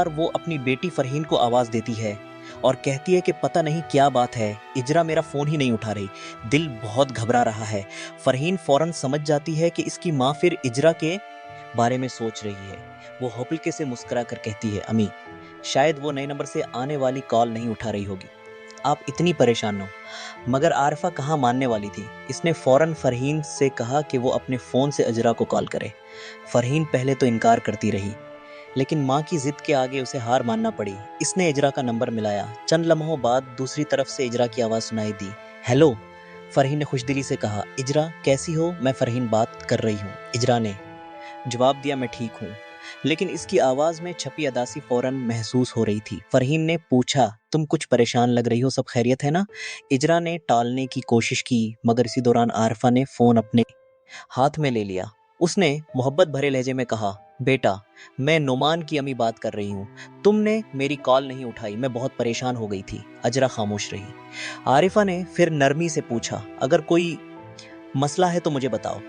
बार वो अपनी बेटी फरहीन को आवाज़ देती है और कहती है कि पता नहीं क्या बात है, इजरा मेरा फ़ोन ही नहीं उठा रही, दिल बहुत घबरा रहा है। फरहीन फ़ौरन समझ जाती है कि इसकी माँ फिर इजरा के बारे में सोच रही है। वो हल्के से मुस्कुरा कर कहती है, अम्मी शायद वो नए नंबर से आने वाली कॉल नहीं उठा रही होगी, आप इतनी परेशान हो। मगर आरिफा कहाँ मानने वाली थी। इसने फ़ौरन फरहीन से कहा कि वो अपने फ़ोन से इजरा को कॉल करे। फरहीन पहले तो इनकार करती रही, लेकिन माँ की जिद के आगे उसे हार मानना पड़ी। इसने इजरा का नंबर मिलाया। चंद लम्हों बाद दूसरी तरफ से इजरा की आवाज़ सुनाई दी। हेलो, फरहीन ने खुशदिली से कहा। इजरा कैसी हो? मैं फरहीन बात कर रही हूँ। इजरा ने जवाब दिया, मैं ठीक हूँ। लेकिन इसकी आवाज़ में छपी अदासी फ़ौरन महसूस हो रही थी। फरहीन ने पूछा, तुम कुछ परेशान लग रही हो, सब खैरियत है ना? इजरा ने टालने की कोशिश की, मगर इसी दौरान आरिफा ने फ़ोन अपने हाथ में ले लिया। उसने मोहब्बत भरे लहजे में कहा, बेटा मैं नुमान की अम्मी बात कर रही हूँ, तुमने मेरी कॉल नहीं उठाई, मैं बहुत परेशान हो गई थी। इजरा खामोश रही। आरिफा ने फिर नरमी से पूछा, अगर कोई मसला है तो मुझे बताओ।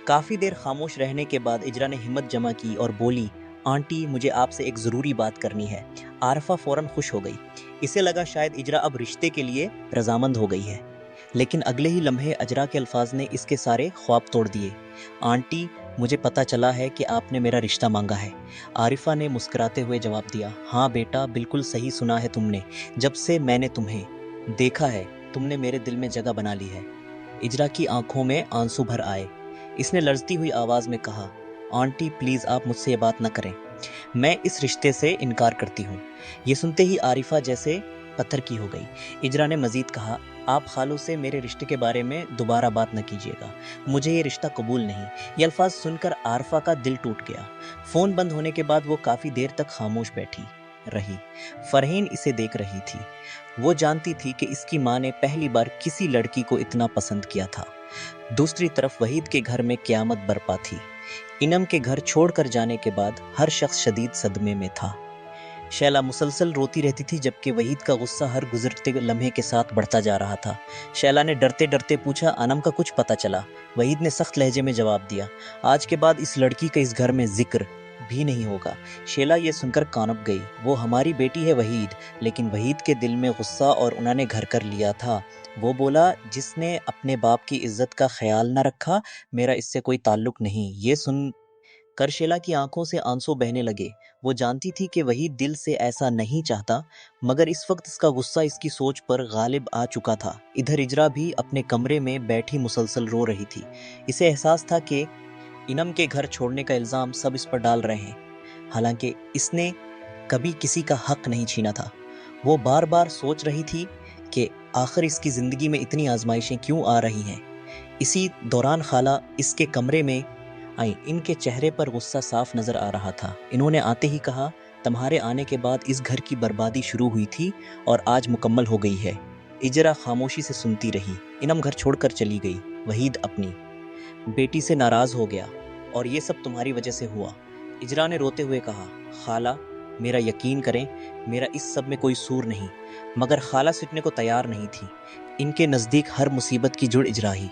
काफ़ी देर खामोश रहने के बाद इजरा ने हिम्मत जमा की और बोली, आंटी मुझे आपसे एक ज़रूरी बात करनी है। आरिफा फ़ौरन खुश हो गई। इसे लगा शायद इजरा अब रिश्ते के लिए रजामंद हो गई है, लेकिन अगले ही लम्हे इजरा के अल्फाज ने इसके सारे ख्वाब तोड़ दिए। आंटी मुझे पता चला है कि आपने मेरा रिश्ता मांगा है। आरिफा ने मुस्कुराते हुए जवाब दिया, हाँ बेटा बिल्कुल सही सुना है तुमने। जब से मैंने तुम्हें देखा है तुमने मेरे दिल में जगह बना ली है। इजरा की आंखों में आंसू भर आए। इसने लरजती हुई आवाज़ में कहा, आंटी प्लीज़ आप मुझसे ये बात न करें, मैं इस रिश्ते से इनकार करती हूँ। ये सुनते ही आरिफा जैसे पत्थर की हो गई। इजरा ने मज़ीद कहा, आप खालों से मेरे रिश्ते के बारे में दोबारा बात न कीजिएगा, मुझे ये रिश्ता कबूल नहीं। ये अल्फाज सुनकर आरिफा का दिल टूट गया। फ़ोन बंद होने के बाद वो काफ़ी देर तक खामोश बैठी रही। फरहीन इसे देख रही थी। वो जानती थी कि इसकी माँ ने पहली बार किसी लड़की को इतना पसंद किया था। दूसरी तरफ वहीद के घर में क़यामत बरपा थी। इनम के घर छोड़कर जाने के बाद हर शख्स शदीद सदमे में था। शैला मुसलसल रोती रहती थी, जबकि वहीद का गुस्सा हर गुजरते लम्हे के साथ बढ़ता जा रहा था। शैला ने डरते डरते पूछा, अनम का कुछ पता चला? वहीद ने सख्त लहजे में जवाब दिया, आज के बाद इस लड़की का इस घर में जिक्र भी नहीं होगा। शैला ये सुनकर कांप गई। वो हमारी बेटी है वहीद। लेकिन वहीद के दिल में गुस्सा और उन्होंने घर कर लिया था। वो बोला, जिसने अपने बाप की इज्जत का ख्याल न रखा, मेरा इससे कोई ताल्लुक नहीं। ये सुन कर शैला की आंखों से आंसू बहने लगे। वो जानती थी कि वही दिल से ऐसा नहीं चाहता, मगर इस वक्त इसका गुस्सा इसकी सोच पर गालिब आ चुका था। इधर इजरा भी अपने कमरे में बैठी मुसलसल रो रही थी। इसे एहसास था कि इनम के घर छोड़ने का इल्ज़ाम सब इस पर डाल रहे हैं, हालांकि इसने कभी किसी का हक नहीं छीना था। वो बार बार सोच रही थी कि आखिर इसकी ज़िंदगी में इतनी आजमाइशें क्यों आ रही हैं। इसी दौरान खाला इसके कमरे में आई। इनके चेहरे पर गुस्सा साफ नज़र आ रहा था। इन्होंने आते ही कहा, तुम्हारे आने के बाद इस घर की बर्बादी शुरू हुई थी और आज मुकम्मल हो गई है। इजरा खामोशी से सुनती रही। इनम घर छोड़कर चली गई। वहीद अपनी बेटी से नाराज़ हो गया और ये सब तुम्हारी वजह से हुआ। इजरा ने रोते हुए कहा, खाला मेरा यकीन करें, मेरा इस सब में कोई सूर नहीं। मगर खाला सिटने को तैयार नहीं थी। इनके नज़दीक हर मुसीबत की जुड़ इजरा ही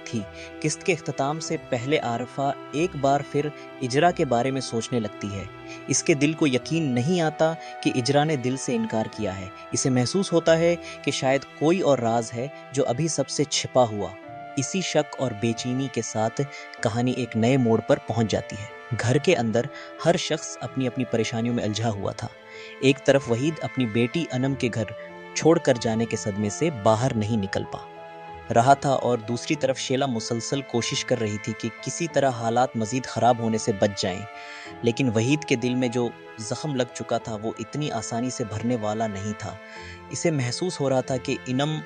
थी। किस्त के इख्तिताम से पहले आरिफा एक बार फिर इजरा के बारे में सोचने लगती है। इसके दिल को यकीन नहीं आता कि इजरा ने दिल से इनकार किया है। इसे महसूस होता है कि शायद कोई और राज है जो अभी सबसे छिपा हुआ। इसी शक और बेचैनी के साथ कहानी एक नए मोड़ पर पहुंच जाती है। घर के अंदर हर शख्स अपनी अपनी परेशानियों में उलझा हुआ था। एक तरफ वहीद अपनी बेटी अनम के घर छोड़कर जाने के सदमे से बाहर नहीं निकल पा रहा था और दूसरी तरफ शैला मुसलसल कोशिश कर रही थी कि किसी तरह हालात मज़ीद ख़राब होने से बच जाएं। लेकिन वहीद के दिल में जो ज़ख्म लग चुका था वो इतनी आसानी से भरने वाला नहीं था। इसे महसूस हो रहा था कि इनम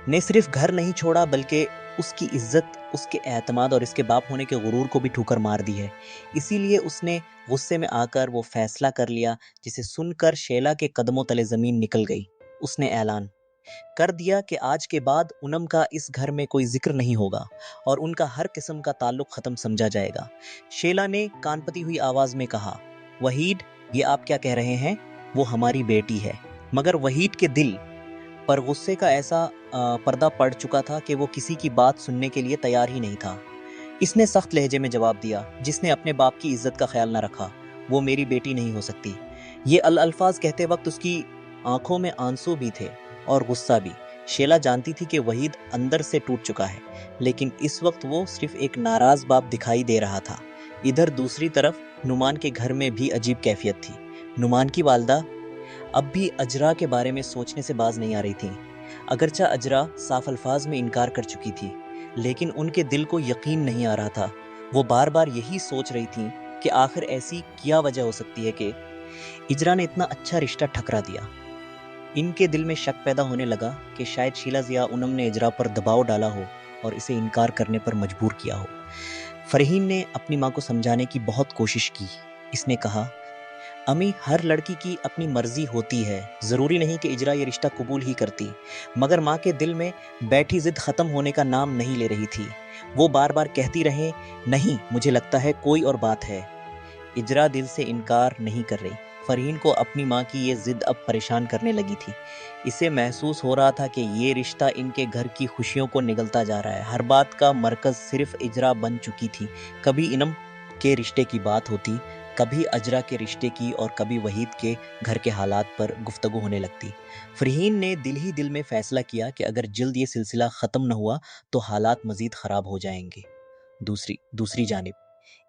ने सिर्फ घर नहीं छोड़ा, बल्कि उसकी इज्जत, उसके एतमाद और इसके बाप होने के गुरूर को भी ठुकर मार दी है। इसीलिए उसने गुस्से में आकर वो फैसला कर लिया, जिसे सुनकर शैला के कदमों तले ज़मीन निकल गई। उसने ऐलान कर दिया कि आज के बाद उनम का इस घर में कोई जिक्र नहीं होगा और उनका हर किस्म का ताल्लुक ख़त्म समझा जाएगा। शैला ने कानपती हुई आवाज़ में कहा, वहीद ये आप क्या कह रहे हैं? वो हमारी बेटी है। मगर वहीद के दिल पर गुस्से का ऐसा पर्दा पड़ चुका था कि वो किसी की बात सुनने के लिए तैयार ही नहीं था। इसने सख्त लहजे में जवाब दिया, जिसने अपने बाप की इज्जत का ख्याल न रखा वो मेरी बेटी नहीं हो सकती। یہ الفاظ کہتے وقت اس کی آنکھوں میں آنسو بھی تھے اور غصہ بھی۔ شیلا جانتی تھی کہ وحید اندر سے ٹوٹ چکا ہے، لیکن اس وقت وہ صرف ایک ناراض باپ دکھائی دے رہا تھا۔ ادھر دوسری طرف نعمان کے گھر میں بھی عجیب کیفیت تھی۔ نعمان کی والدہ اب بھی اجرا کے بارے میں سوچنے سے باز نہیں آ رہی تھی۔ اگرچہ اجرا صاف الفاظ میں انکار کر چکی تھی، لیکن ان کے دل کو یقین نہیں آ رہا تھا۔ وہ بار بار یہی سوچ رہی تھی کہ آخر ایسی کیا وجہ ہو سکتی ہے کہ اجرا نے اتنا اچھا رشتہ ٹھکرا دیا۔ ان کے دل میں شک پیدا ہونے لگا کہ شاید شیلا ضیا انم نے اجرا پر دباؤ ڈالا ہو اور اسے انکار کرنے پر مجبور کیا ہو۔ فرحین نے اپنی ماں کو سمجھانے کی بہت کوشش کی۔ اس نے کہا، امی، ہر لڑکی کی اپنی مرضی ہوتی ہے، ضروری نہیں کہ اجرا یہ رشتہ قبول ہی کرتی۔ مگر ماں کے دل میں بیٹھی ضد ختم ہونے کا نام نہیں لے رہی تھی۔ وہ بار بار کہتی رہے، نہیں، مجھے لگتا ہے کوئی اور بات ہے۔ اجرا دل سے انکار نہیں کر رہی۔ فرحین کو اپنی ماں کی یہ ضد اب پریشان کرنے لگی تھی۔ اسے محسوس ہو رہا تھا کہ یہ رشتہ ان کے گھر کی خوشیوں کو نگلتا جا رہا ہے۔ ہر بات کا مرکز صرف اجرا بن چکی تھی۔ کبھی انم کے رشتے کی بات ہوتی، کبھی اجرا کے رشتے کی، اور کبھی وحید کے گھر کے حالات پر گفتگو ہونے لگتی۔ فرحین نے دل ہی دل میں فیصلہ کیا کہ اگر جلد یہ سلسلہ ختم نہ ہوا تو حالات مزید خراب ہو جائیں گے۔ دوسری جانب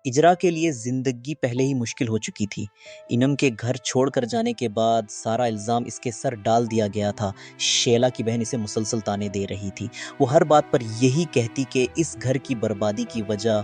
اجرا کے لیے زندگی پہلے ہی مشکل ہو چکی تھی۔ انم کے گھر چھوڑ کر جانے کے بعد سارا الزام اس کے سر ڈال دیا گیا تھا۔ شیلا کی بہن اسے مسلسل تانے دے رہی تھی۔ وہ ہر بات پر یہی کہتی کہ اس گھر کی بربادی کی وجہ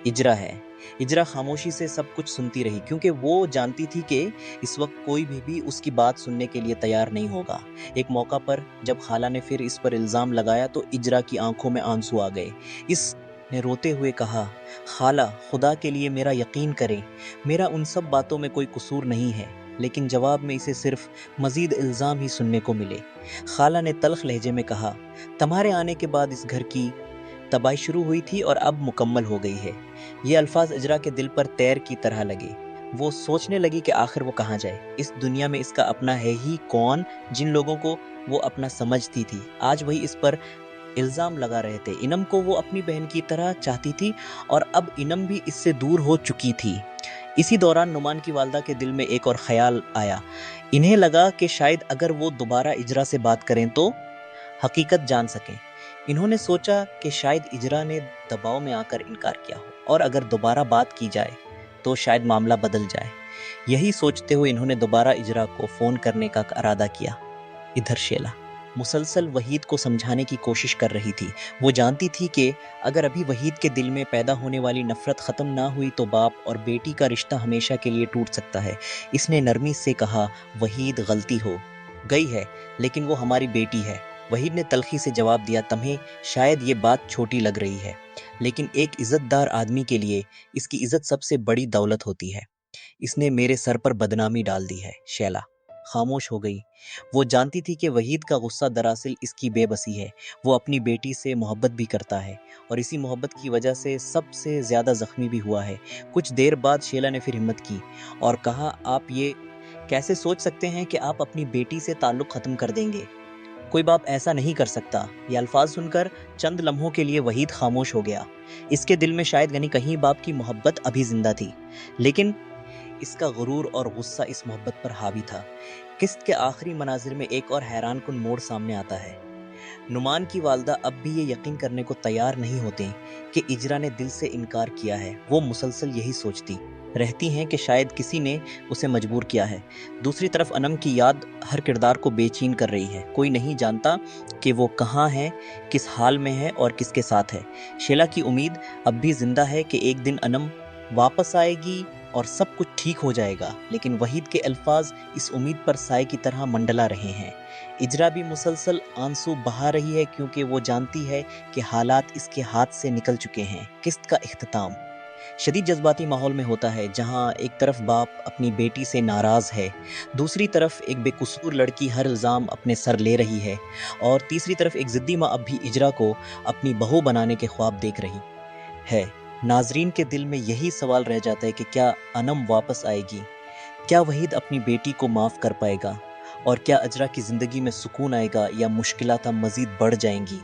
اجرا ہے۔ اجرا خاموشی سے سب کچھ سنتی رہی، کیونکہ وہ جانتی تھی کہ اس وقت کوئی بھی اس کی بات سننے کے لیے تیار نہیں ہوگا۔ ایک موقع پر جب خالہ نے پھر اس پر الزام لگایا تو اجرا کی آنکھوں میں آنسو آ گئے۔ اس نے روتے ہوئے کہا، خالہ، خدا کے لیے میرا یقین کریں، میرا ان سب باتوں میں کوئی قصور نہیں ہے۔ لیکن جواب میں اسے صرف مزید الزام ہی سننے کو ملے۔ خالہ نے تلخ لہجے میں کہا، تمہارے آنے کے بعد اس گھر کی تباہی شروع ہوئی تھی اور اب مکمل ہو گئی ہے۔ یہ الفاظ اجرا کے دل پر تیر کی طرح لگے۔ وہ سوچنے لگی کہ آخر وہ کہاں جائے۔ اس دنیا میں اس کا اپنا ہے ہی کون؟ جن لوگوں کو وہ اپنا سمجھتی تھی آج وہی اس پر الزام لگا رہے تھے۔ انم کو وہ اپنی بہن کی طرح چاہتی تھی اور اب انم بھی اس سے دور ہو چکی تھی۔ اسی دوران نعمان کی والدہ کے دل میں ایک اور خیال آیا۔ انہیں لگا کہ شاید اگر وہ دوبارہ اجرا سے بات کریں تو حقیقت جان سکیں۔ انہوں نے سوچا کہ شاید اجرا نے دباؤ میں آ کر انکار کیا ہو، اور اگر دوبارہ بات کی جائے تو شاید معاملہ بدل جائے۔ یہی سوچتے ہوئے انہوں نے دوبارہ اجرا کو فون کرنے کا ارادہ کیا۔ ادھر شیلا مسلسل وحید کو سمجھانے کی کوشش کر رہی تھی۔ وہ جانتی تھی کہ اگر ابھی وحید کے دل میں پیدا ہونے والی نفرت ختم نہ ہوئی تو باپ اور بیٹی کا رشتہ ہمیشہ کے لیے ٹوٹ سکتا ہے۔ اس نے نرمی سے کہا، وحید، غلطی ہو گئی ہے، لیکن وہ ہماری بیٹی ہے۔ وحید نے تلخی سے جواب دیا، تمہیں شاید یہ بات چھوٹی لگ رہی ہے، لیکن ایک عزت دار آدمی کے لیے اس کی عزت سب سے بڑی دولت ہوتی ہے۔ اس نے میرے سر پر بدنامی ڈال دی ہے۔ شیلا خاموش ہو گئی۔ وہ جانتی تھی کہ وحید کا غصہ دراصل اس کی بے بسی ہے۔ وہ اپنی بیٹی سے محبت بھی کرتا ہے اور اسی محبت کی وجہ سے سب سے زیادہ زخمی بھی ہوا ہے۔ کچھ دیر بعد شیلا نے پھر ہمت کی اور کہا، آپ یہ کیسے سوچ سکتے ہیں کہ آپ اپنی بیٹی سے تعلق ختم کر دیں گے؟ کوئی باپ ایسا نہیں کر سکتا۔ یہ الفاظ سن کر چند لمحوں کے لیے وحید خاموش ہو گیا۔ اس کے دل میں شاید کہیں باپ کی محبت ابھی زندہ تھی، لیکن اس کا غرور اور غصہ اس محبت پر حاوی تھا۔ قسط کے آخری مناظر میں ایک اور حیران کن موڑ سامنے آتا ہے۔ نعمان کی والدہ اب بھی یہ یقین کرنے کو تیار نہیں ہوتے کہ اجرا نے دل سے انکار کیا ہے۔ وہ مسلسل یہی سوچتی رہتی ہیں کہ شاید کسی نے اسے مجبور کیا ہے۔ دوسری طرف انم کی یاد ہر کردار کو بے چین کر رہی ہے۔ کوئی نہیں جانتا کہ وہ کہاں ہے، کس حال میں ہے اور کس کے ساتھ ہے۔ شیلا کی امید اب بھی زندہ ہے کہ ایک دن انم واپس آئے گی اور سب کچھ ٹھیک ہو جائے گا، لیکن وحید کے الفاظ اس امید پر سائے کی طرح منڈلا رہے ہیں۔ اجرا بھی مسلسل آنسو بہا رہی ہے، کیونکہ وہ جانتی ہے کہ حالات اس کے ہاتھ سے نکل چکے ہیں۔ قسط کا اختتام شدید جذباتی ماحول میں ہوتا ہے، جہاں ایک طرف باپ اپنی بیٹی سے ناراض ہے، دوسری طرف ایک بے قصور لڑکی ہر الزام اپنے سر لے رہی ہے، اور تیسری طرف ایک ضدی ماں اب بھی اجرا کو اپنی بہو بنانے کے خواب دیکھ رہی ہے۔ ناظرین کے دل میں یہی سوال رہ جاتا ہے کہ کیا انم واپس آئے گی؟ کیا وحید اپنی بیٹی کو معاف کر پائے گا؟ اور کیا اجرا کی زندگی میں سکون آئے گا یا مشکلات مزید بڑھ جائیں گی؟